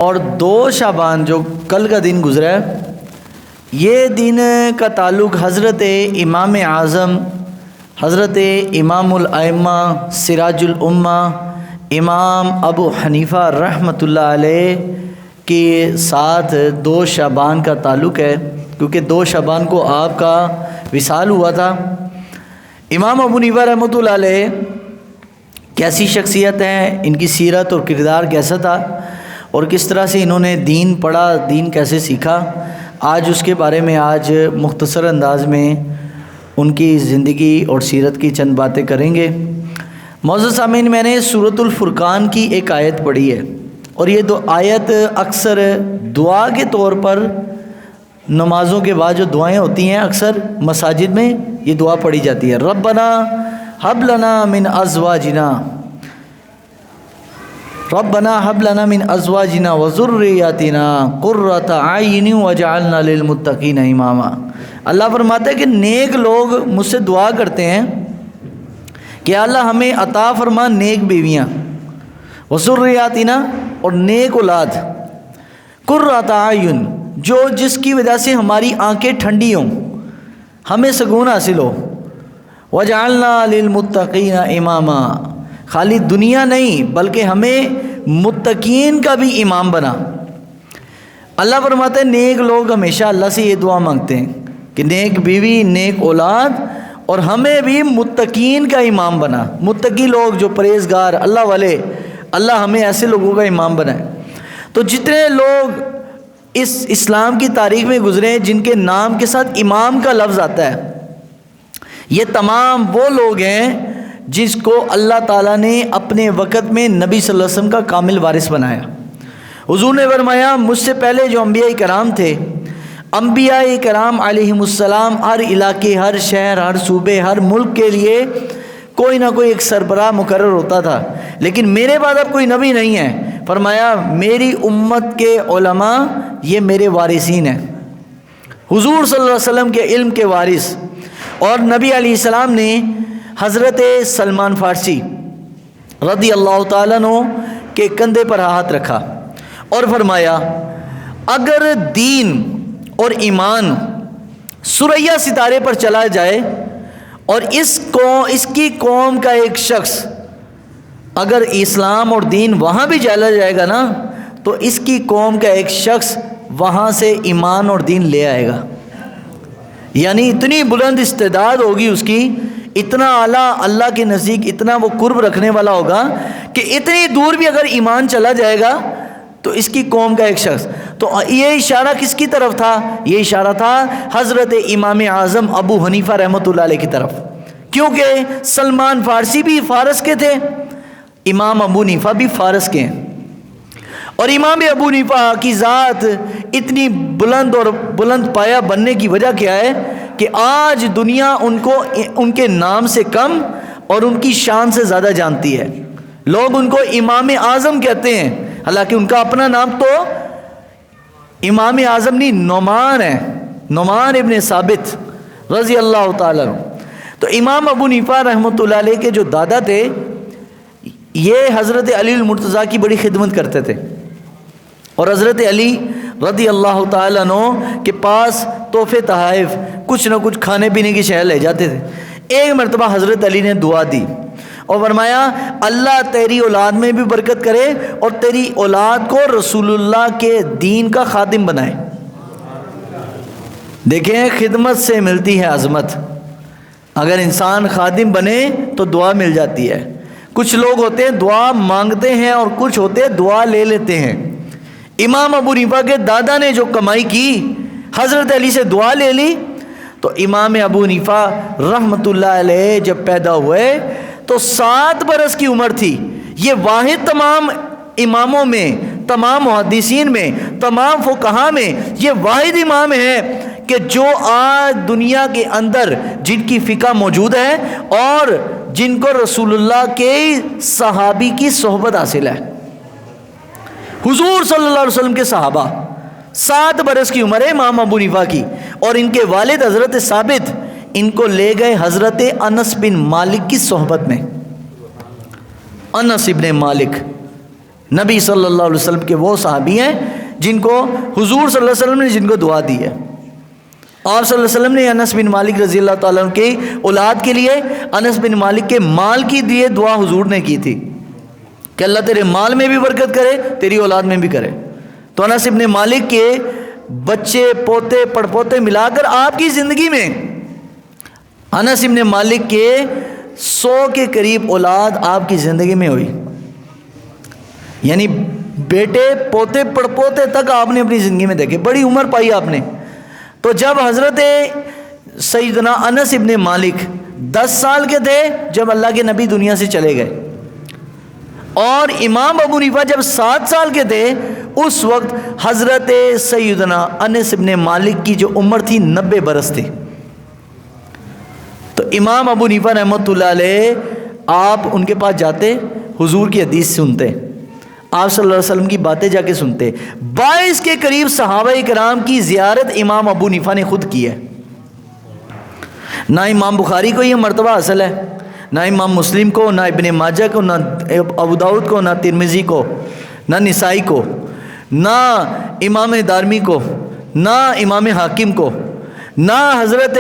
اور 2 شعبان جو کل کا دن گزرا ہے، یہ دن کا تعلق حضرت امام اعظم، حضرت امام الائمہ، سراج الامہ، امام ابو حنیفہ رحمۃ اللہ علیہ کے ساتھ 2 شعبان کا تعلق ہے، کیونکہ 2 شعبان کو آپ کا وصال ہوا تھا۔ امام ابو حنیفہ رحمۃ اللہ علیہ کیسی شخصیت ہیں، ان کی سیرت اور کردار کیسا تھا، اور کس طرح سے انہوں نے دین پڑھا، دین کیسے سیکھا، آج اس کے بارے میں مختصر انداز میں ان کی زندگی اور سیرت کی چند باتیں کریں گے۔ معزز سامعین، میں نے سورۃ الفرقان کی ایک آیت پڑھی ہے، اور یہ آیت اکثر دعا کے طور پر نمازوں کے بعد جو دعائیں ہوتی ہیں اکثر مساجد میں یہ دعا پڑھی جاتی ہے، ربنا ہب لنا من ازواجنا، ربنا ہب لنا من ازواجنا وذریاتنا قرۃ اعین واجعلنا للمتقین اماما۔ اللہ فرماتا ہے کہ نیک لوگ مجھ سے دعا کرتے ہیں کہ اللہ ہمیں عطا فرما نیک بیویاں، وذریاتنا اور نیک اولاد، قرۃ اعین جو جس کی وجہ سے ہماری آنکھیں ٹھنڈی ہوں، ہمیں سکون حاصل ہو، وجعلنا للمتقین اماما، خالی دنیا نہیں بلکہ ہمیں متقین کا بھی امام بنا۔ اللہ فرماتے ہیں نیک لوگ ہمیشہ اللہ سے یہ دعا مانگتے ہیں کہ نیک بیوی، نیک اولاد، اور ہمیں بھی متقین کا امام بنا۔ متقی لوگ جو پرہیزگار اللہ والے، اللہ ہمیں ایسے لوگوں کا امام بنائے۔ تو جتنے لوگ اس اسلام کی تاریخ میں گزرے جن کے نام کے ساتھ امام کا لفظ آتا ہے، یہ تمام وہ لوگ ہیں جس کو اللہ تعالیٰ نے اپنے وقت میں نبی صلی اللہ علیہ وسلم کا کامل وارث بنایا۔ حضور نے فرمایا مجھ سے پہلے جو انبیاء کرام تھے، انبیاء کرام علیہم السلام ہر علاقے، ہر شہر، ہر صوبے، ہر ملک کے لیے کوئی نہ کوئی ایک سربراہ مقرر ہوتا تھا، لیکن میرے بعد اب کوئی نبی نہیں ہے۔ فرمایا میری امت کے علماء یہ میرے وارثین ہیں، حضور صلی اللہ علیہ وسلم کے علم کے وارث۔ اور نبی علیہ السلام نے حضرت سلمان فارسی رضی اللہ تعالیٰ عنہ کے کندھے پر ہاتھ رکھا اور فرمایا اگر دین اور ایمان ثریا ستارے پر چلا جائے اور اس کی قوم کا ایک شخص اگر اسلام اور دین وہاں بھی چلا جائے گا نا، تو اس کی قوم کا ایک شخص وہاں سے ایمان اور دین لے آئے گا۔ یعنی اتنی بلند استعداد ہوگی اس کی، اتنا اعلیٰ اللہ کے نزدیک اتنا وہ قرب رکھنے والا ہوگا کہ اتنی دور بھی اگر ایمان چلا جائے گا تو اس کی قوم کا ایک شخص۔ تو یہ اشارہ کس کی طرف تھا؟ یہ اشارہ تھا حضرت امام اعظم ابو حنیفہ رحمۃ اللہ علیہ کی طرف، کیونکہ سلمان فارسی بھی فارس کے تھے، امام ابو حنیفہ بھی فارس کے ہیں، اور امام ابو حنیفہ کی ذات اتنی بلند اور بلند پایہ بننے کی وجہ کیا ہے کہ آج دنیا ان کو ان کے نام سے کم اور ان کی شان سے زیادہ جانتی ہے۔ لوگ ان کو امام اعظم کہتے ہیں، حالانکہ ان کا اپنا نام تو امام اعظم نہیں، نعمان ہے، نعمان ابن ثابت رضی اللہ تعالیٰ عنہ۔ تو امام ابو حنیفہ رحمۃ اللہ علیہ کے جو دادا تھے یہ حضرت علی المرتضیٰ کی بڑی خدمت کرتے تھے، اور حضرت علی رضی اللہ تعالیٰ عنہ کے پاس تحفے تحائف کچھ نہ کچھ کھانے پینے کی شے لے جاتے تھے۔ ایک مرتبہ حضرت علی نے دعا دی اور فرمایا اللہ تیری اولاد میں بھی برکت کرے اور تیری اولاد کو رسول اللہ کے دین کا خادم بنائے۔ دیکھیں خدمت سے ملتی ہے عظمت، اگر انسان خادم بنے تو دعا مل جاتی ہے۔ کچھ لوگ ہوتے ہیں دعا مانگتے ہیں اور کچھ ہوتے ہیں دعا لے لیتے ہیں۔ امام ابو حنیفہ کے دادا نے جو کمائی کی حضرت علی سے دعا لے لی، تو امام ابو حنیفہ رحمۃ اللہ علیہ جب پیدا ہوئے تو 7 برس کی عمر تھی۔ یہ واحد تمام اماموں میں، تمام محدثین میں، تمام فقہا میں یہ واحد امام ہے کہ جو آج دنیا کے اندر جن کی فقہ موجود ہے اور جن کو رسول اللہ کے صحابی کی صحبت حاصل ہے۔ حضور صلی اللہ علیہ وسلم کے صحابہ، 7 برس کی عمر ہے امام ابو حنیفہ کی، اور ان کے والد حضرت ثابت ان کو لے گئے حضرت انس بن مالک کی صحبت میں۔ انس ابن مالک نبی صلی اللہ علیہ وسلم کے وہ صحابی ہیں جن کو حضور صلی اللہ علیہ وسلم نے جن کو دعا دی ہے. آپ صلی اللہ علیہ وسلم نے انس بن مالک رضی اللہ تعالیٰ عنہ کی اولاد کے لیے انس بن مالک کے مال کی لیے دعا حضور نے کی تھی کہ اللہ تیرے مال میں بھی برکت کرے، تیری اولاد میں بھی کرے. تو انس بن مالک کے بچے پوتے پڑپوتے ملا کر آپ کی زندگی میں انس بن مالک کے 100 کے قریب اولاد آپ کی زندگی میں ہوئی. یعنی بیٹے پوتے پڑپوتے تک آپ نے اپنی زندگی میں دیکھے، بڑی عمر پائی آپ نے. تو جب حضرت سیدنا انس ابن مالک 10 سال کے تھے جب اللہ کے نبی دنیا سے چلے گئے، اور امام ابو حنیفہ جب 7 سال کے تھے اس وقت حضرت سیدنا انس ابن مالک کی جو عمر تھی 90 برس تھی. تو امام ابو حنیفہ رحمۃ اللہ علیہ آپ ان کے پاس جاتے، حضور کی حدیث سنتے، آپ صلی اللہ علیہ وسلم کی باتیں جا کے سنتے. 22 کے قریب صحابہ کرام کی زیارت امام ابو حنیفہ نے خود کی ہے. نہ امام بخاری کو یہ مرتبہ حاصل ہے، نہ امام مسلم کو، نہ ابن ماجہ کو، نہ ابو داؤد کو، نہ ترمذی کو، نہ نسائی کو، نہ امام دارمی کو، نہ امام حاکم کو، نہ حضرت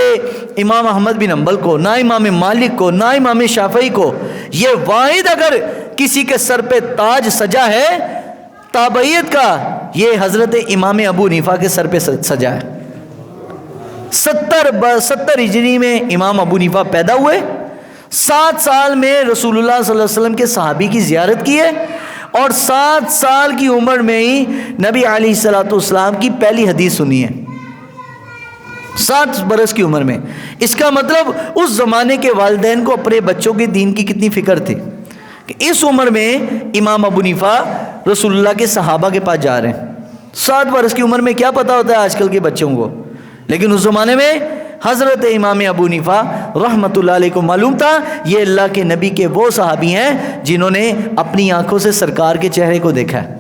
امام احمد بن حنبل کو، نہ امام مالک کو، نہ امام شافعی کو. یہ واحد اگر کسی کے سر پہ تاج سجا ہے تابعیت کا، یہ حضرت امام ابو حنیفہ کے سر پہ سجا ہے. 70 ہجری میں امام ابو حنیفہ پیدا ہوئے، 7 سال میں رسول اللہ صلی اللہ علیہ وسلم کے صحابی کی زیارت کی ہے، اور 7 سال کی عمر میں ہی نبی علیہ الصلوۃ والسلام کی پہلی حدیث سنی ہے. 7 برس کی عمر میں. اس کا مطلب اس زمانے کے والدین کو اپنے بچوں کے دین کی کتنی فکر تھی کہ اس عمر میں امام ابو حنیفہ رسول اللہ کے صحابہ کے پاس جا رہے ہیں. 7 برس کی عمر میں کیا پتہ ہوتا ہے آج کل کے بچوں کو، لیکن اس زمانے میں حضرت امام ابو حنیفہ رحمۃ اللہ علیہ کو معلوم تھا یہ اللہ کے نبی کے وہ صحابی ہیں جنہوں نے اپنی آنکھوں سے سرکار کے چہرے کو دیکھا ہے.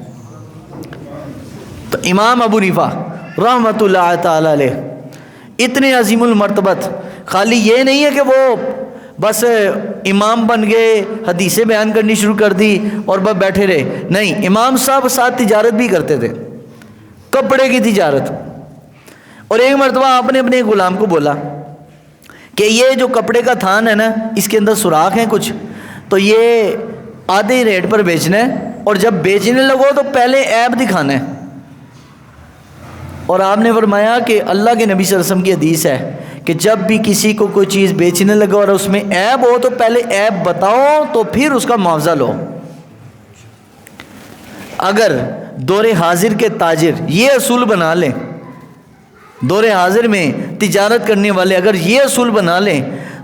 تو امام ابو حنیفہ رحمۃ اللہ تعالی علیہ اتنے عظیم المرتبت، خالی یہ نہیں ہے کہ وہ بس امام بن گئے، حدیثیں بیان کرنی شروع کر دی اور بس بیٹھے رہے. نہیں، امام صاحب ساتھ تجارت بھی کرتے تھے، کپڑے کی تجارت. اور ایک مرتبہ آپ نے اپنے غلام کو بولا کہ یہ جو کپڑے کا تھان ہے نا، اس کے اندر سوراخ ہیں کچھ، تو یہ آدھے ریٹ پر بیچنا ہے، اور جب بیچنے لگو تو پہلے عیب دکھانا ہے. اور آپ نے فرمایا کہ اللہ کے نبی صلی اللہ علیہ وسلم کی حدیث ہے کہ جب بھی کسی کو کوئی چیز بیچنے لگو اور اس میں عیب ہو تو پہلے عیب بتاؤ تو پھر اس کا معاوضہ لو. اگر دور حاضر کے تاجر یہ اصول بنا لیں، دور حاضر میں تجارت کرنے والے اگر یہ اصول بنا لیں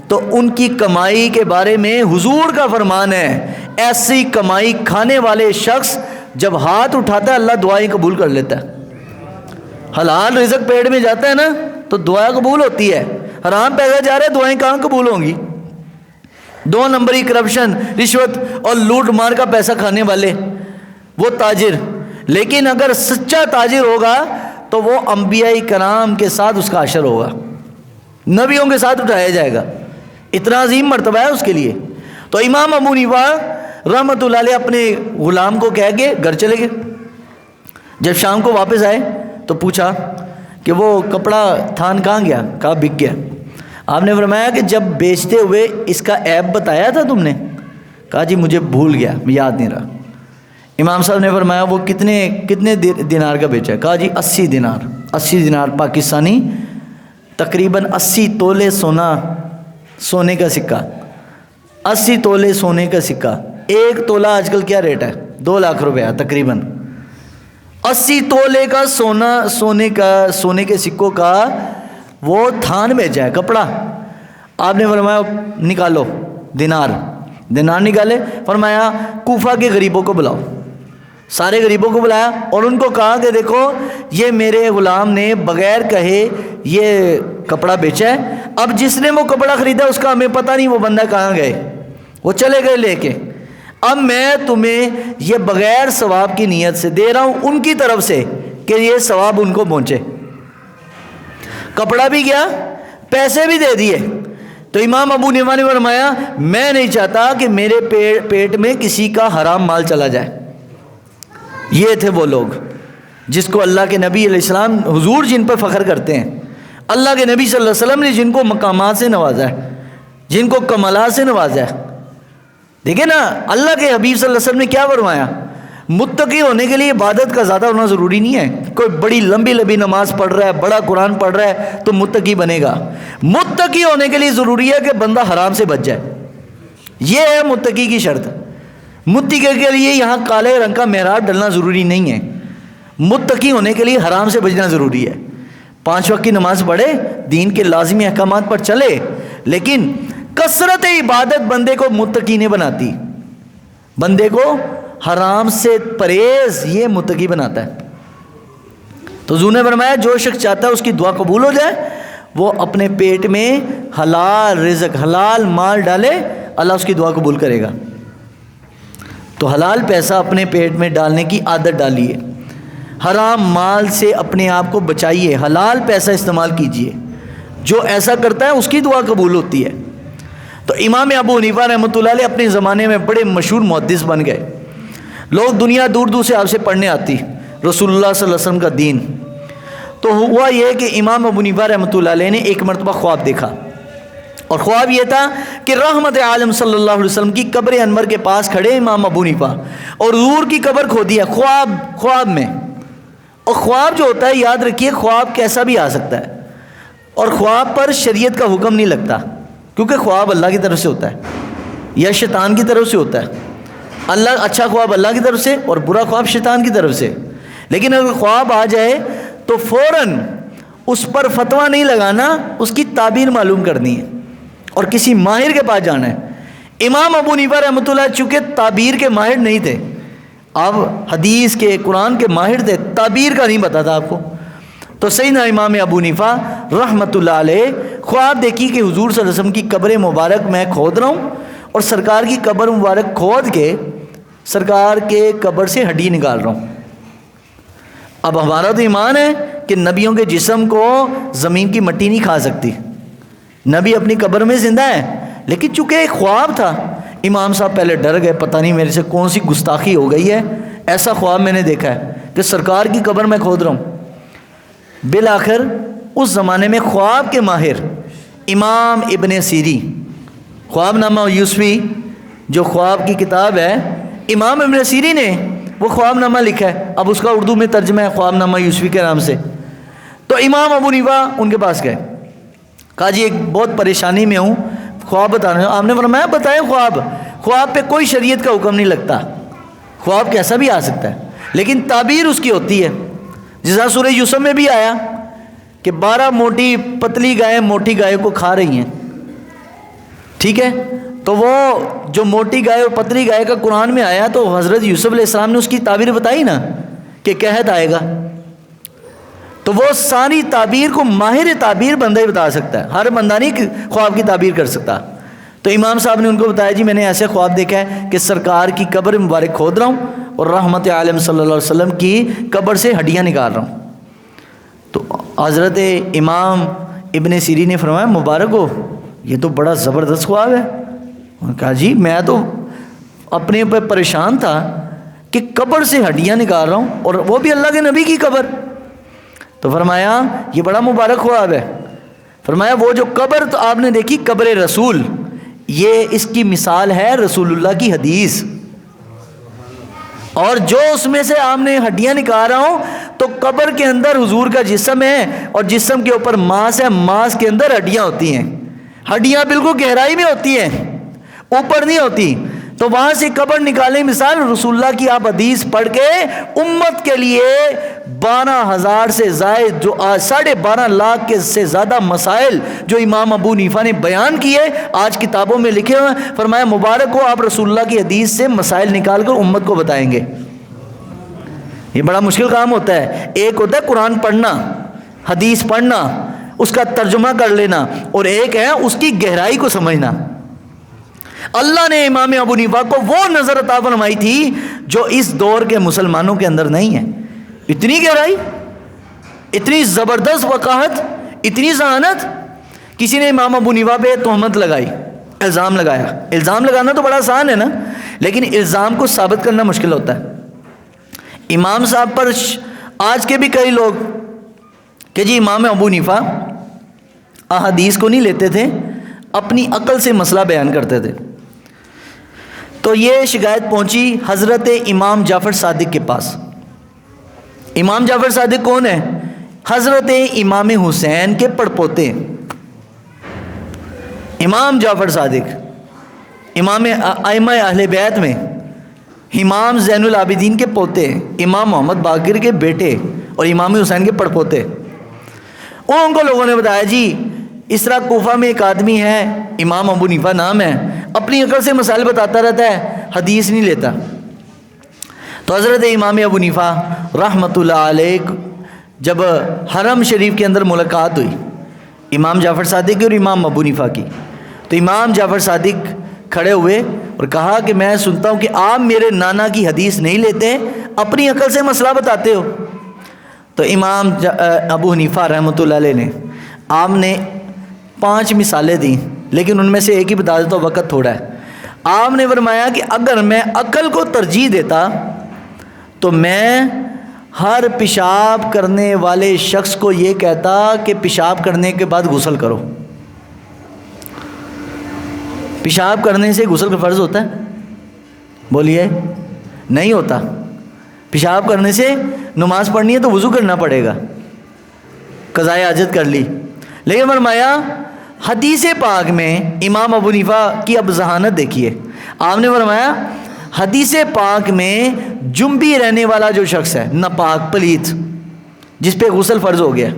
تو ان کی کمائی کے بارے میں حضور کا فرمان ہے، ایسی کمائی کھانے والے شخص جب ہاتھ اٹھاتا ہے اللہ دعائیں قبول کر لیتا ہے. حلال رزق پیٹ میں جاتا ہے نا تو دعا قبول ہوتی ہے، حرام پیسہ جا رہا ہے دعائیں کہاں قبول ہوں گی. 2 نمبری کرپشن، رشوت اور لوٹ مار کا پیسہ کھانے والے وہ تاجر. لیکن اگر سچا تاجر ہوگا تو وہ انبیاء کرام کے ساتھ اس کا عشر ہوگا، نبیوں کے ساتھ اٹھایا جائے گا. اتنا عظیم مرتبہ ہے اس کے لیے. تو امام ابو حنیفہ رحمۃ اللہ علیہ اپنے غلام کو کہہ کے گھر چلے گئے. جب شام کو واپس آئے تو پوچھا کہ وہ کپڑا تھان کہاں گیا؟ کہا بک گیا. آپ نے فرمایا کہ جب بیچتے ہوئے اس کا عیب بتایا تھا تم نے؟ کہا جی مجھے بھول گیا، یاد نہیں رہا. امام صاحب نے فرمایا وہ کتنے دینار کا بیچا؟ کہا جی 80 دینار. 80 دینار پاکستانی تقریباً 80 تولے سونے کا سکہ. 80 تولے سونے کا سکہ، 1 تولہ آج کل کیا ریٹ ہے؟ 2 لاکھ روپیہ تقریباً. 80 تولے کا سونے کے سکوں کا وہ تھان بیچا ہے، کپڑا. آپ نے فرمایا نکالو دینار نکالے. فرمایا کوفہ کے غریبوں کو بلاؤ. سارے غریبوں کو بلایا اور ان کو کہا کہ دیکھو یہ میرے غلام نے بغیر کہے یہ کپڑا بیچا ہے. اب جس نے وہ کپڑا خریدا اس کا ہمیں پتہ نہیں وہ بندہ کہاں گئے، وہ چلے گئے لے کے. اب میں تمہیں یہ بغیر ثواب کی نیت سے دے رہا ہوں ان کی طرف سے کہ یہ ثواب ان کو پہنچے. کپڑا بھی گیا، پیسے بھی دے دیے. تو امام ابو حنیفہ نے فرمایا میں نہیں چاہتا کہ میرے پیٹ میں کسی کا حرام مال چلا جائے. یہ تھے وہ لوگ جس کو اللہ کے نبی علیہ السلام حضور جن پر فخر کرتے ہیں، اللہ کے نبی صلی اللہ علیہ وسلم نے جن کو مقامات سے نوازا ہے، جن کو کمالات سے نوازا ہے۔ دیکھیں نا، اللہ کے حبیب صلی اللہ علیہ وسلم نے کیا فرمایا؟ متقی ہونے کے لیے عبادت کا زیادہ ہونا ضروری نہیں ہے۔ کوئی بڑی لمبی لمبی نماز پڑھ رہا ہے، بڑا قرآن پڑھ رہا ہے تو متقی بنے گا۔ متقی ہونے کے لیے ضروری ہے کہ بندہ حرام سے بچ جائے، یہ ہے متقی کی شرط۔ متقی کے لیے یہاں کالے رنگ کا محراب ڈلنا ضروری نہیں ہے، متقی ہونے کے لیے حرام سے بچنا ضروری ہے۔ 5 وقت کی نماز پڑھے، دین کے لازمی احکامات پر چلے، لیکن کثرت عبادت بندے کو متقی نہیں بناتی، بندے کو حرام سے پرہیز یہ متقی بناتا ہے۔ تو حضور نے فرمایا جو شخص چاہتا ہے اس کی دعا قبول ہو جائے، وہ اپنے پیٹ میں حلال رزق، حلال مال ڈالے، اللہ اس کی دعا قبول کرے گا۔ تو حلال پیسہ اپنے پیٹ میں ڈالنے کی عادت ڈالیے، حرام مال سے اپنے آپ کو بچائیے، حلال پیسہ استعمال کیجیے۔ جو ایسا کرتا ہے اس کی دعا قبول ہوتی ہے۔ تو امام ابو حنیفہ رحمۃ اللہ علیہ اپنے زمانے میں بڑے مشہور محدث بن گئے، لوگ دنیا دور دور سے آپ سے پڑھنے آتی رسول اللہ صلی اللہ علیہ وسلم کا دین۔ تو ہوا یہ کہ امام ابو حنیفہ رحمۃ اللہ علیہ نے ایک مرتبہ خواب دیکھا، اور خواب یہ تھا کہ رحمت عالم صلی اللہ علیہ وسلم کی قبر انور کے پاس کھڑے امام ابو حنیفہ، اور حضور کی قبر کھودی ہے خواب میں۔ اور خواب جو ہوتا ہے، یاد رکھیے، خواب کیسا بھی آ سکتا ہے، اور خواب پر شریعت کا حکم نہیں لگتا، کیونکہ خواب اللہ کی طرف سے ہوتا ہے یا شیطان کی طرف سے ہوتا ہے۔ اللہ اچھا خواب اللہ کی طرف سے اور برا خواب شیطان کی طرف سے۔ لیکن اگر خواب آ جائے تو فوراً اس پر فتویٰ نہیں لگانا، اس کی تعبیر معلوم کرنی ہے اور کسی ماہر کے پاس جانا ہے۔ امام ابو حنیفہ رحمۃ اللہ چونکہ تعبیر کے ماہر نہیں تھے، آپ حدیث کے قرآن کے ماہر تھے، تعبیر کا نہیں پتا تھا آپ کو۔ تو سیدنا امام ابو حنیفہ رحمۃ اللہ علیہ خواب دیکھی کہ حضور صلی اللہ علیہ وسلم کی قبر مبارک میں کھود رہا ہوں، اور سرکار کی قبر مبارک کھود کے سرکار کے قبر سے ہڈی نکال رہا ہوں۔ اب ہمارا تو ایمان ہے کہ نبیوں کے جسم کو زمین کی مٹی نہیں کھا سکتی، نبی اپنی قبر میں زندہ ہے، لیکن چونکہ ایک خواب تھا، امام صاحب پہلے ڈر گئے، پتہ نہیں میرے سے کون سی گستاخی ہو گئی ہے، ایسا خواب میں نے دیکھا ہے کہ سرکار کی قبر میں کھود رہا ہوں۔ بالآخر اس زمانے میں خواب کے ماہر امام ابن سیری، خواب نامہ یوسفی جو خواب کی کتاب ہے، امام ابن سیری نے وہ خواب نامہ لکھا ہے، اب اس کا اردو میں ترجمہ ہے خواب نامہ یوسفی کے نام سے۔ تو امام ابو حنیفہ ان کے پاس گئے، کہا جی ایک بہت پریشانی میں ہوں، خواب بتانا ہے۔ آپ نے فرمایا بتائیں خواب پہ کوئی شریعت کا حکم نہیں لگتا، خواب کیسا بھی آ سکتا ہے، لیکن تعبیر اس کی ہوتی ہے۔ جیسا سورہ یوسف میں بھی آیا کہ 12 موٹی پتلی گائیں موٹی گائے کو کھا رہی ہیں، ٹھیک ہے، تو وہ جو موٹی گائے اور پتلی گائے کا قرآن میں آیا تو حضرت یوسف علیہ السلام نے اس کی تعبیر بتائی نا کہ قحط آئے گا، تو وہ ساری تعبیر کو ماہر تعبیر بندہ ہی بتا سکتا ہے، ہر بندہ نہیں خواب کی تعبیر کر سکتا۔ تو امام صاحب نے ان کو بتایا جی میں نے ایسے خواب دیکھا ہے کہ سرکار کی قبر مبارک کھود رہا ہوں اور رحمت عالم صلی اللہ علیہ وسلم کی قبر سے ہڈیاں نکال رہا ہوں۔ تو حضرت امام ابن سیری نے فرمایا مبارک ہو، یہ تو بڑا زبردست خواب ہے۔ انہوں نے کہا جی میں تو اپنے پہ پریشان تھا کہ قبر سے ہڈیاں نکال رہا ہوں اور وہ بھی اللہ کے نبی کی قبر۔ تو فرمایا یہ بڑا مبارک خواب ہے۔ فرمایا وہ جو قبر تو آپ نے دیکھی قبر رسول، یہ اس کی مثال ہے رسول اللہ کی حدیث، اور جو اس میں سے آپ نے ہڈیاں نکال رہا ہوں تو قبر کے اندر حضور کا جسم ہے اور جسم کے اوپر ماس ہے، ماس کے اندر ہڈیاں ہوتی ہیں، ہڈیاں بالکل گہرائی میں ہوتی ہیں، اوپر نہیں ہوتی۔ تو وہاں سے قبر نکالنے مثال رسول اللہ کی آپ حدیث پڑھ کے امت کے لیے 12,000 سے زائد جو 12.5 لاکھ کے سے زیادہ مسائل جو امام ابو حنیفہ نے بیان کیے آج کتابوں میں لکھے ہوئے ہیں۔ فرمایا مبارک ہو آپ رسول اللہ کی حدیث سے مسائل نکال کر امت کو بتائیں گے۔ یہ بڑا مشکل کام ہوتا ہے، ایک ہوتا ہے قرآن پڑھنا، حدیث پڑھنا، اس کا ترجمہ کر لینا، اور ایک ہے اس کی گہرائی کو سمجھنا۔ اللہ نے امام ابو حنیفہ کو وہ نظر عطا فرمائی تھی جو اس دور کے مسلمانوں کے اندر نہیں ہے۔ اتنی گہرائی، اتنی زبردست وقاحت، اتنی ذہانت۔ کسی نے امام ابو حنیفہ پہ تہمت لگائی، الزام لگایا۔ الزام لگانا تو بڑا آسان ہے نا، لیکن الزام کو ثابت کرنا مشکل ہوتا ہے۔ امام صاحب پر آج کے بھی کئی لوگ کہ جی امام ابو حنیفہ احادیث کو نہیں لیتے تھے، اپنی عقل سے مسئلہ بیان کرتے تھے. تو یہ شکایت پہنچی حضرت امام جعفر صادق کے پاس. امام جعفر صادق کون ہے؟ حضرت امام حسین کے پڑپوتے. امام جعفر صادق امام ائمہ اہل بیت میں امام زین العابدین کے پوتے، امام محمد باقر کے بیٹے اور امام حسین کے پڑپوتے. ان کو لوگوں نے بتایا جی اس طرح کوفہ میں ایک آدمی ہے امام ابو حنیفہ نام ہے، اپنی عقل سے مسائل بتاتا رہتا ہے، حدیث نہیں لیتا. تو حضرت امام ابو حنیفہ رحمۃ اللہ علیہ جب حرم شریف کے اندر ملاقات ہوئی امام جعفر صادق کی اور امام ابو حنیفہ کی، تو امام جعفر صادق کھڑے ہوئے اور کہا کہ میں سنتا ہوں کہ آپ میرے نانا کی حدیث نہیں لیتے، اپنی عقل سے مسئلہ بتاتے ہو. تو امام ابو حنیفہ رحمۃ اللہ علیہ نے آپ نے 5 مثالیں دیں، لیکن ان میں سے ایک ہی بتا دیتا ہوں، وقت تھوڑا ہے. آپ نے فرمایا کہ اگر میں عقل کو ترجیح دیتا تو میں ہر پیشاب کرنے والے شخص کو یہ کہتا کہ پیشاب کرنے کے بعد غسل کرو. پیشاب کرنے سے غسل کا فرض ہوتا ہے؟ بولیے نہیں ہوتا. پیشاب کرنے سے نماز پڑھنی ہے تو وضو کرنا پڑے گا، قضائے حاجت کر لی. لیکن فرمایا حدیث پاک میں امام ابو حنیفہ کی اب ذہانت دیکھیے، آپ نے فرمایا حدیث پاک میں جنبی رہنے والا جو شخص ہے، ناپاک پلیت، جس پہ غسل فرض ہو گیا،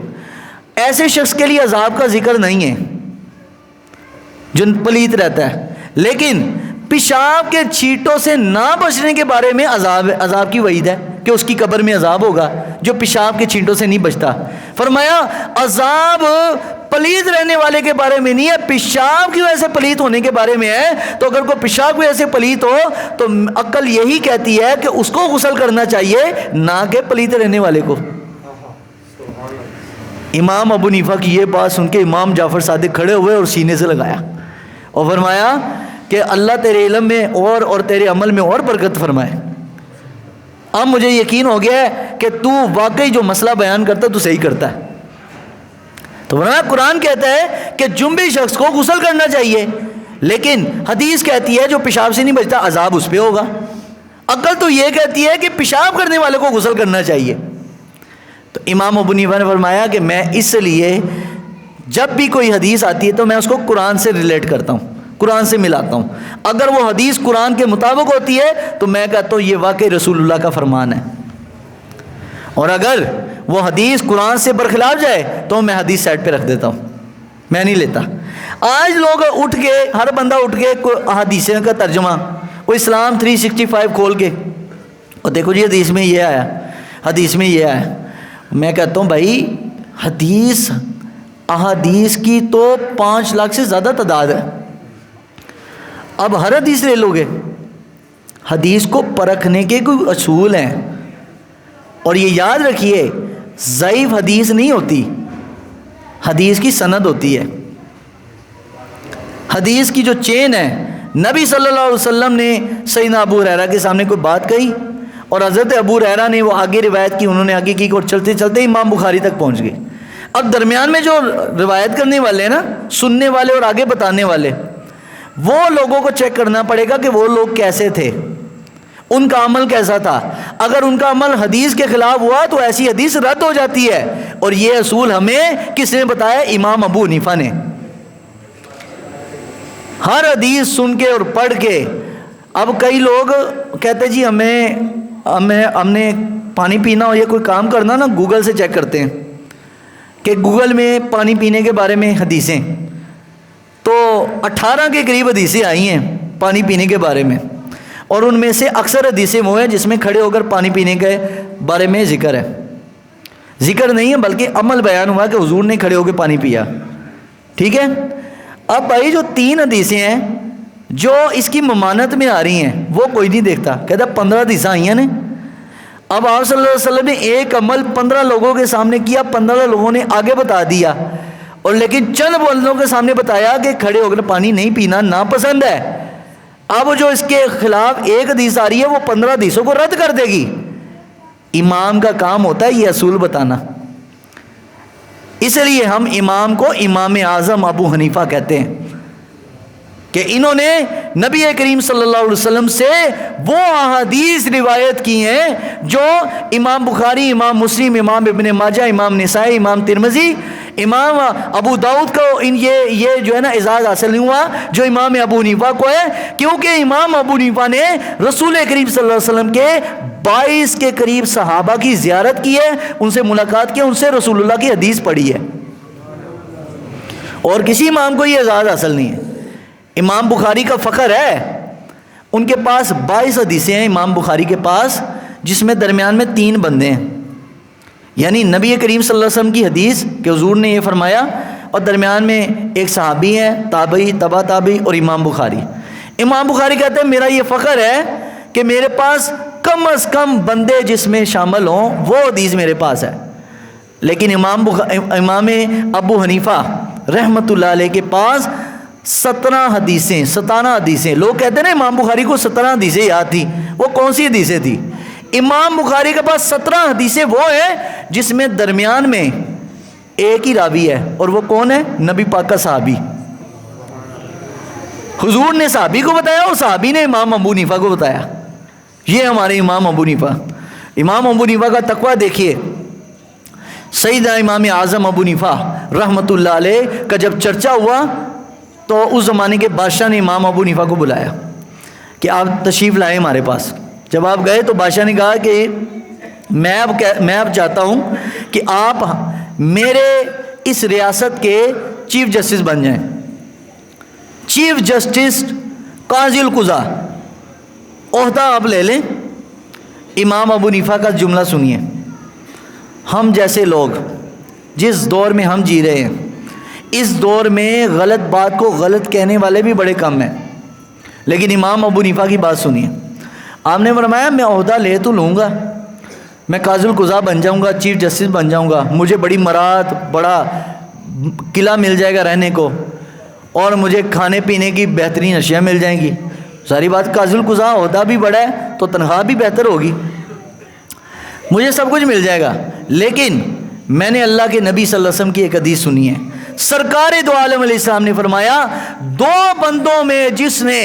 ایسے شخص کے لیے عذاب کا ذکر نہیں ہے جو پلیت رہتا ہے، لیکن پیشاب کے چھینٹوں سے نہ بچنے کے بارے میں عذاب کی وعید ہے کہ اس کی قبر میں عذاب ہوگا جو پیشاب کے چھینٹوں سے نہیں بچتا. فرمایا عذاب پلیت رہنے والے کے بارے میں نہیں ہے، پیشاب کی وجہ سے پلیت ہونے کے بارے میں ہے. تو اگر کوئی پیشاب کی وجہ سے پلیت ہو تو عقل یہی کہتی ہے کہ اس کو غسل کرنا چاہیے، نہ کہ پلیت رہنے والے کو. امام ابو حنیفہ کی یہ بات سن کے امام جعفر صادق کھڑے ہوئے اور سینے سے لگایا اور فرمایا کہ اللہ تیرے علم میں اور تیرے عمل میں اور برکت فرمائے. اب مجھے یقین ہو گیا ہے کہ تو واقعی جو مسئلہ بیان کرتا تو صحیح کرتا ہے. تو فرمایا قرآن کہتا ہے کہ جنبی شخص کو غسل کرنا چاہیے، لیکن حدیث کہتی ہے جو پیشاب سے نہیں بچتا عذاب اس پہ ہوگا. عقل تو یہ کہتی ہے کہ پیشاب کرنے والے کو غسل کرنا چاہیے. تو امام ابو حنیفہ نے فرمایا کہ میں اس لیے جب بھی کوئی حدیث آتی ہے تو میں اس کو قرآن سے ریلیٹ کرتا ہوں، قرآن سے ملاتا ہوں. اگر وہ حدیث قرآن کے مطابق ہوتی ہے تو میں کہتا ہوں یہ واقعی رسول اللہ کا فرمان ہے، اور اگر وہ حدیث قرآن سے برخلاف جائے تو میں حدیث سائڈ پہ رکھ دیتا ہوں، میں نہیں لیتا. آج لوگ اٹھ کے، ہر بندہ اٹھ کے حدیث کا ترجمہ، وہ اسلام 365 کھول کے اور دیکھو جی حدیث میں یہ آیا، حدیث میں یہ آیا. میں کہتا ہوں بھائی حدیث، احادیث کی تو 5 لاکھ سے زیادہ تعداد ہے. اب ہر حدیث لے لو گے؟ حدیث کو پرکھنے کے کوئی اصول ہیں، اور یہ یاد رکھیے ضعیف حدیث نہیں ہوتی، حدیث کی سند ہوتی ہے. حدیث کی جو چین ہے، نبی صلی اللہ علیہ وسلم نے سیدنا ابو ہریرہ کے سامنے کوئی بات کہی اور حضرت ابو ہریرہ نے وہ آگے روایت کی، انہوں نے آگے کی اور چلتے چلتے امام بخاری تک پہنچ گئے. اب درمیان میں جو روایت کرنے والے ہیں نا، سننے والے اور آگے بتانے والے، وہ لوگوں کو چیک کرنا پڑے گا کہ وہ لوگ کیسے تھے، ان کا عمل کیسا تھا. اگر ان کا عمل حدیث کے خلاف ہوا تو ایسی حدیث رد ہو جاتی ہے. اور یہ اصول ہمیں کس نے بتایا؟ امام ابو حنیفہ نے. ہر حدیث سن کے اور پڑھ کے. اب کئی لوگ کہتے جی ہم نے پانی پینا ہو یا کوئی کام کرنا نا، گوگل سے چیک کرتے ہیں کہ گوگل میں پانی پینے کے بارے میں حدیثیں، تو 18 کے قریب حدیثیں آئی ہیں پانی پینے کے بارے میں، اور ان میں سے اکثر حدیثیں وہ ہیں جس میں کھڑے ہو کر پانی پینے کے بارے میں ذکر ہے. ذکر نہیں ہے بلکہ عمل بیان ہوا کہ حضور نے کھڑے ہو کے پانی پیا. ٹھیک ہے. اب بھائی جو 3 حدیثیں ہیں جو اس کی ممانت میں آ رہی ہیں وہ کوئی نہیں دیکھتا، کہتا 15 حدیثیں آئی ہیں نے. اب آپ صلی اللہ علیہ وسلم نے ایک عمل 15 لوگوں کے سامنے کیا، 15 لوگوں نے آگے بتا دیا، اور لیکن چند بندوں کے سامنے بتایا کہ کھڑے ہو کر پانی نہیں پینا ناپسند ہے. اب جو اس کے خلاف ایک حدیث آ رہی ہے وہ 15 حدیثوں کو رد کر دے گی. امام کا کام ہوتا ہے یہ اصول بتانا، اس لیے ہم امام کو امام اعظم ابو حنیفہ کہتے ہیں کہ انہوں نے نبی کریم صلی اللہ علیہ وسلم سے وہ احادیث روایت کی ہیں جو امام بخاری، امام مسلم، امام ابن ماجہ، امام نسائی، امام ترمذی، امام ابو داؤد کو یہ جو ہے نا اعزاز حاصل نہیں ہوا جو امام ابو حنیفہ کو ہے، کیونکہ امام ابو حنیفہ نے رسول کریم صلی اللہ علیہ وسلم کے 22 کے قریب صحابہ کی زیارت کی ہے، ان سے ملاقات کی ہے، ان سے رسول اللہ کی حدیث پڑھی ہے، اور کسی امام کو یہ اعزاز حاصل نہیں ہے۔ امام بخاری کا فخر ہے، ان کے پاس 22 حدیثیں ہیں امام بخاری کے پاس، جس میں درمیان میں 3 بندے ہیں، یعنی نبی کریم صلی اللہ علیہ وسلم کی حدیث کہ حضور نے یہ فرمایا، اور درمیان میں ایک صحابی ہے، تابعی، تبع تابعی، اور امام بخاری۔ امام بخاری کہتے ہیں میرا یہ فخر ہے کہ میرے پاس کم از کم بندے جس میں شامل ہوں وہ حدیث میرے پاس ہے، لیکن امام ابو حنیفہ رحمۃ اللہ علیہ کے پاس 17 حدیثیں، لوگ کہتے ہیں نا امام بخاری کو 17 حدیثیں یاد تھی، وہ کون سی حدیثیں تھی؟ امام بخاری کے پاس 17 حدیثیں وہ ہیں جس میں درمیان میں ایک ہی راوی ہے، اور وہ کون ہے؟ نبی پاک کا صحابی۔ حضور نے صحابی کو بتایا اور صحابی نے امام ابو حنیفہ کو بتایا، یہ ہمارے امام ابو حنیفہ۔ امام ابو حنیفہ کا تقویٰ دیکھیے، سیدنا امام اعظم ابو حنیفہ رحمۃ اللہ علیہ کا جب چرچا ہوا تو اس زمانے کے بادشاہ نے امام ابو حنیفہ کو بلایا کہ آپ تشریف لائیں ہمارے پاس۔ جب آپ گئے تو بادشاہ نے کہا کہ میں اب چاہتا ہوں کہ آپ میرے اس ریاست کے چیف جسٹس بن جائیں، چیف جسٹس قاضی القضاء عہدہ آپ لے لیں۔ امام ابو حنیفہ کا جملہ سنیے، ہم جیسے لوگ جس دور میں ہم جی رہے ہیں، اس دور میں غلط بات کو غلط کہنے والے بھی بڑے کم ہیں، لیکن امام ابو حنیفہ کی بات سنیے۔ آپ نے فرمایا میں عہدہ لے تو لوں گا، میں قاضی القضاء بن جاؤں گا، چیف جسٹس بن جاؤں گا، مجھے بڑی مراد، بڑا قلعہ مل جائے گا رہنے کو، اور مجھے کھانے پینے کی بہترین اشیاء مل جائیں گی۔ ساری بات، قاضی القضاء عہدہ بھی بڑا ہے تو تنخواہ بھی بہتر ہوگی، مجھے سب کچھ مل جائے گا۔ لیکن میں نے اللہ کے نبی صلی اللہ علیہ وسلم کی ایک حدیث سنی ہے، سرکار دو عالم علیہ السلام نے فرمایا 2 بندوں میں جس نے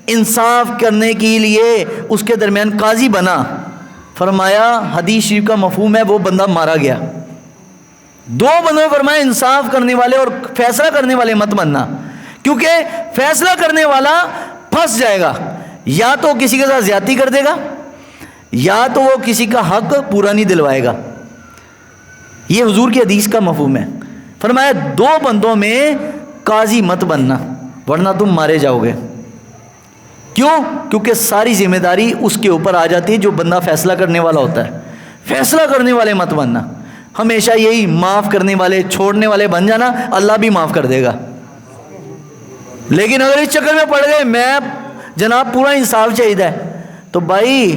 انصاف کرنے کے لیے اس کے درمیان قاضی بنا، فرمایا حدیث شریف کا مفہوم ہے وہ بندہ مارا گیا۔ 2 بندوں میں فرمایا انصاف کرنے والے اور فیصلہ کرنے والے مت بننا، کیونکہ فیصلہ کرنے والا پھنس جائے گا، یا تو کسی کے ساتھ زیادتی کر دے گا، یا تو وہ کسی کا حق پورا نہیں دلوائے گا۔ یہ حضور کی حدیث کا مفہوم ہے۔ فرمایا 2 بندوں میں قاضی مت بننا ورنہ تم مارے جاؤ گے۔ کیوں؟ کیونکہ ساری ذمہ داری اس کے اوپر آ جاتی ہے جو بندہ فیصلہ کرنے والا ہوتا ہے۔ فیصلہ کرنے والے مت بننا، ہمیشہ یہی معاف کرنے والے، چھوڑنے والے بن جانا، اللہ بھی معاف کر دے گا۔ لیکن اگر اس چکر میں پڑ گئے میں جناب پورا انصاف چاہیے، تو بھائی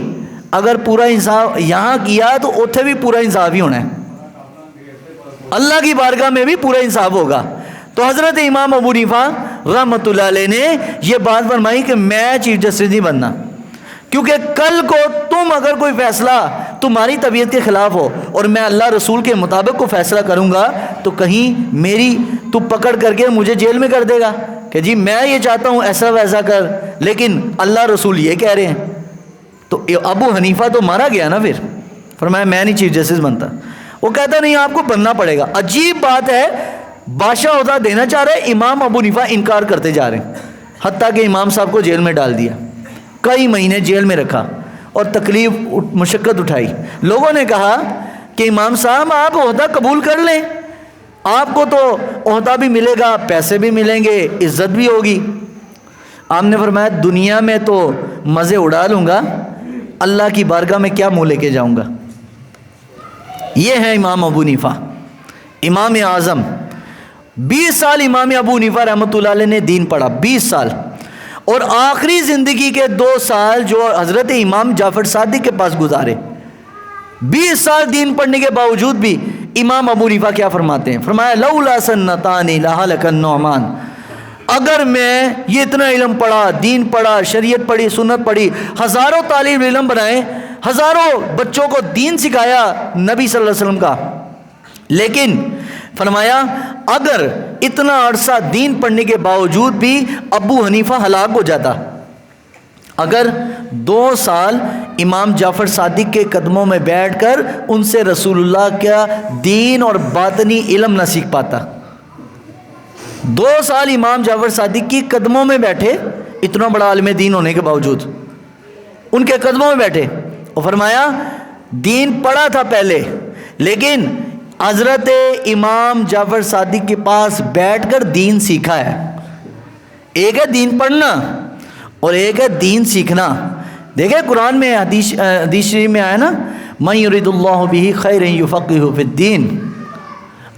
اگر پورا انصاف یہاں کیا تو اتنے بھی پورا انصاف ہی ہونا ہے، اللہ کی بارگاہ میں بھی پورا انصاف ہوگا۔ تو حضرت امام ابو حنیفہ رحمۃ اللہ علیہ نے یہ بات فرمائی کہ میں چیف جسٹس نہیں بننا، کیونکہ کل کو تم اگر کوئی فیصلہ تمہاری طبیعت کے خلاف ہو اور میں اللہ رسول کے مطابق کو فیصلہ کروں گا تو کہیں میری تو پکڑ کر کے مجھے جیل میں کر دے گا کہ جی میں یہ چاہتا ہوں ایسا ویسا کر، لیکن اللہ رسول یہ کہہ رہے ہیں۔ تو ابو حنیفہ تو مارا گیا نا، پھر فرمایا میں نہیں چیف جسٹس بنتا۔ وہ کہتا نہیں آپ کو بننا پڑے گا۔ عجیب بات ہے، بادشاہ عہدہ دینا چاہ رہے، امام ابو حنیفہ انکار کرتے جا رہے ہیں، حتیٰ کہ امام صاحب کو جیل میں ڈال دیا، کئی مہینے جیل میں رکھا اور تکلیف مشقت اٹھائی۔ لوگوں نے کہا کہ امام صاحب آپ عہدہ قبول کر لیں، آپ کو تو عہدہ بھی ملے گا، پیسے بھی ملیں گے، عزت بھی ہوگی۔ آپ نے فرمایا دنیا میں تو مزے اڑا لوں گا، اللہ کی بارگاہ میں کیا منہ لے کے جاؤں گا۔ یہ ہے امام ابو حنیفہ امام اعظم۔ 20 سال امام ابو حنیفہ رحمۃ اللہ علیہ نے دین پڑھا، 20 سال، اور آخری زندگی کے 2 سال جو حضرت امام جعفر صادق کے پاس گزارے۔ 20 سال دین پڑھنے کے باوجود بھی امام ابو حنیفہ کیا فرماتے ہیں؟ فرمایا لولا سنتان لہلک النعمان، اگر میں یہ اتنا علم پڑھا، دین پڑھا، شریعت پڑھی، سنت پڑھی، ہزاروں طالب علم بنائے، ہزاروں بچوں کو دین سکھایا نبی صلی اللہ علیہ وسلم کا، لیکن فرمایا اگر اتنا عرصہ دین پڑھنے کے باوجود بھی ابو حنیفہ ہلاک ہو جاتا، اگر 2 سال امام جعفر صادق کے قدموں میں بیٹھ کر ان سے رسول اللہ کا دین اور باطنی علم نہ سیکھ پاتا، 2 سال امام جعفر صادق کی قدموں میں بیٹھے، اتنا بڑا عالم دین ہونے کے باوجود ان کے قدموں میں بیٹھے، اور فرمایا دین پڑھا تھا پہلے، لیکن حضرت امام جعفر صادق کے پاس بیٹھ کر دین سیکھا ہے۔ ایک ہے دین پڑھنا اور ایک ہے دین سیکھنا۔ دیکھیں قرآن میں حدیث شریف میں آیا نا، من یرید اللہ بہ خیرا یفقہہ فی الدین،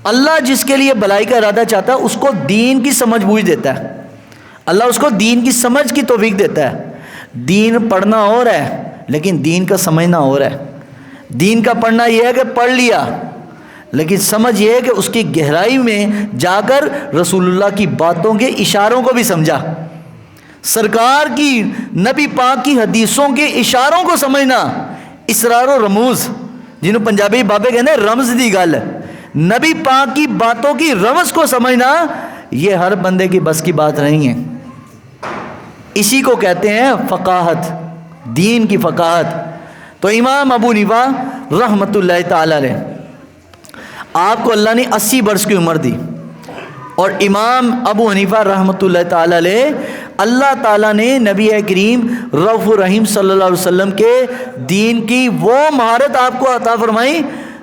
اللہ جس کے لیے بھلائی کا ارادہ چاہتا ہے اس کو دین کی سمجھ بوجھ دیتا ہے، اللہ اس کو دین کی سمجھ کی توفیق دیتا ہے۔ دین پڑھنا اور ہے لیکن دین کا سمجھنا اور ہے۔ دین کا پڑھنا یہ ہے کہ پڑھ لیا، لیکن سمجھ یہ ہے کہ اس کی گہرائی میں جا کر رسول اللہ کی باتوں کے اشاروں کو بھی سمجھا، سرکار کی نبی پاک کی حدیثوں کے اشاروں کو سمجھنا، اسرار و رموز جنہوں پنجابی بابے کہتے ہیں رمز دی گل، نبی پاک کی باتوں کی رمز کو سمجھنا یہ ہر بندے کی بس کی بات نہیں ہے۔ اسی کو کہتے ہیں فقاہت، دین کی فقاہت۔ تو امام ابو حنیفہ رحمۃ اللہ تعالی علیہ، آپ کو اللہ نے 80 برس کی عمر دی، اور امام ابو حنیفہ رحمۃ اللہ تعالی علیہ اللہ تعالیٰ نے نبی کریم رؤوف الرحیم صلی اللہ علیہ وسلم کے دین کی وہ مہارت آپ کو عطا فرمائی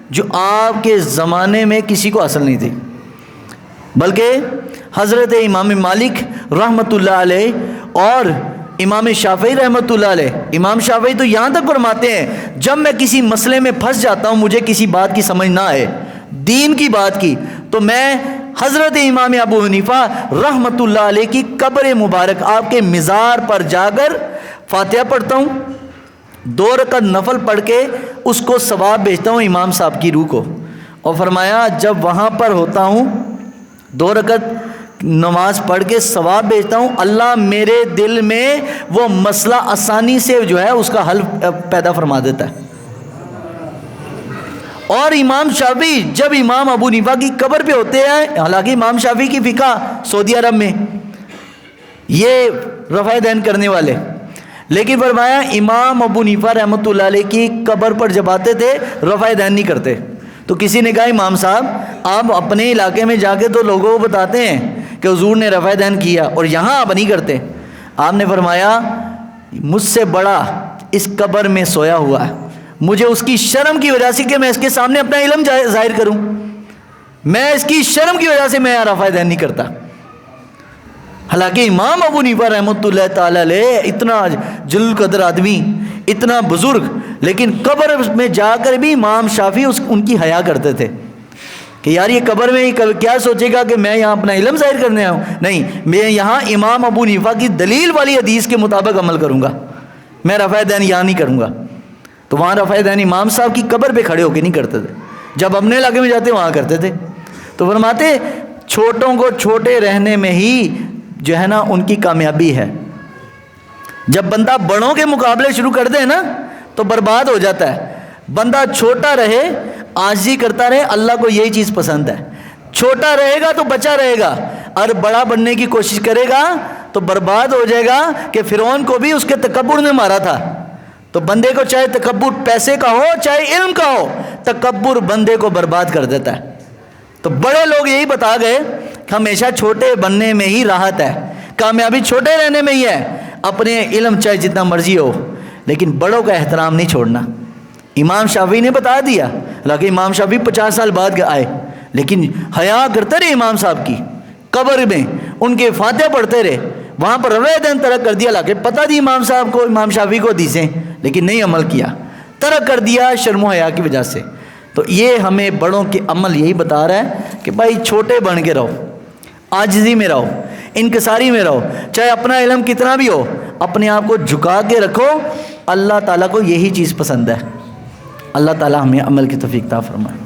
جو آپ کے زمانے میں کسی کو حاصل نہیں تھی، بلکہ حضرت امام مالک رحمۃ اللہ علیہ اور امام شافعی رحمۃ اللہ علیہ، امام شافعی تو یہاں تک فرماتے ہیں جب میں کسی مسئلے میں پھنس جاتا ہوں، مجھے کسی بات کی سمجھ نہ آئے دین کی بات کی، تو میں حضرت امام ابو حنیفہ رحمۃ اللہ علیہ کی قبر مبارک آپ کے مزار پر جا کر فاتحہ پڑھتا ہوں، 2 رکعت نفل پڑھ کے اس کو ثواب بھیجتا ہوں امام صاحب کی روح کو، اور فرمایا جب وہاں پر ہوتا ہوں 2 رکعت نماز پڑھ کے ثواب بھیجتا ہوں، اللہ میرے دل میں وہ مسئلہ آسانی سے جو ہے اس کا حل پیدا فرما دیتا ہے۔ اور امام شافعی جب امام ابو حنیفہ کی قبر پہ ہوتے ہیں، حالانکہ امام شافعی کی فقہ سعودی عرب میں یہ رفع دین کرنے والے، لیکن فرمایا امام ابو حنیفہ رحمۃ اللہ علیہ کی قبر پر جب آتے تھے رفع دین نہیں کرتے، تو کسی نے کہا امام صاحب آپ اپنے علاقے میں جا کے تو لوگوں کو بتاتے ہیں کہ حضور نے رفع دین کیا اور یہاں آپ نہیں کرتے۔ آپ نے فرمایا مجھ سے بڑا اس قبر میں سویا ہوا ہے، مجھے اس کی شرم کی وجہ سے کہ میں اس کے سامنے اپنا علم ظاہر کروں، میں اس کی شرم کی وجہ سے میں رفع دین نہیں کرتا۔ حالانکہ امام ابو حنیفہ رحمۃ اللہ تعالی علیہ اتنا جلیل القدر آدمی، اتنا بزرگ، لیکن قبر میں جا کر بھی امام شافعی ان کی حیا کرتے تھے کہ یار یہ قبر میں کیا سوچے گا کہ میں یہاں اپنا علم ظاہر کرنے آؤں، نہیں، میں یہاں امام ابو حنیفہ کی دلیل والی حدیث کے مطابق عمل کروں گا، میں رفع دین یہاں نہیں کروں گا۔ تو وہاں رفع دین امام صاحب کی قبر پہ کھڑے ہو کے نہیں کرتے تھے، جب اپنے علاقے میں جاتے وہاں کرتے تھے۔ تو فرماتے چھوٹوں کو چھوٹے رہنے میں ہی جو ہے نا ان کی کامیابی ہے، جب بندہ بڑوں کے مقابلے شروع کر دے نا تو برباد ہو جاتا ہے۔ بندہ چھوٹا رہے، عاجزی کرتا رہے، اللہ کو یہی چیز پسند ہے۔ چھوٹا رہے گا تو بچا رہے گا، اور بڑا بننے کی کوشش کرے گا تو برباد ہو جائے گا، کہ فرعون کو بھی اس کے تکبر نے مارا تھا۔ تو بندے کو چاہے تکبر پیسے کا ہو چاہے علم کا ہو، تکبر بندے کو برباد کر دیتا ہے۔ تو بڑے لوگ یہی بتا گئے کہ ہمیشہ چھوٹے بننے میں ہی راحت ہے، کامیابی چھوٹے رہنے میں ہی ہے، اپنے علم چاہے جتنا مرضی ہو لیکن بڑوں کا احترام نہیں چھوڑنا۔ امام شافعی نے بتا دیا، حالانکہ امام شافعی 50 سال بعد آئے، لیکن حیا کرتے رہے امام صاحب کی قبر میں، ان کے فاتحہ پڑھتے رہے، وہاں پر رفع دین ترک کر دیا، حالانکہ پتہ دی امام صاحب کو، امام شافعی کو حدیثیں، لیکن نہیں عمل کیا، ترک کر دیا شرم و حیا کی وجہ سے۔ تو یہ ہمیں بڑوں کے عمل یہی بتا رہا ہے کہ بھائی چھوٹے بن کے رہو، عاجزی میں رہو، انکساری میں رہو، چاہے اپنا علم کتنا بھی ہو، اپنے آپ کو جھکا کے رکھو، اللہ تعالیٰ کو یہی چیز پسند ہے۔ اللہ تعالیٰ ہمیں عمل کی توفیق عطا فرمائے۔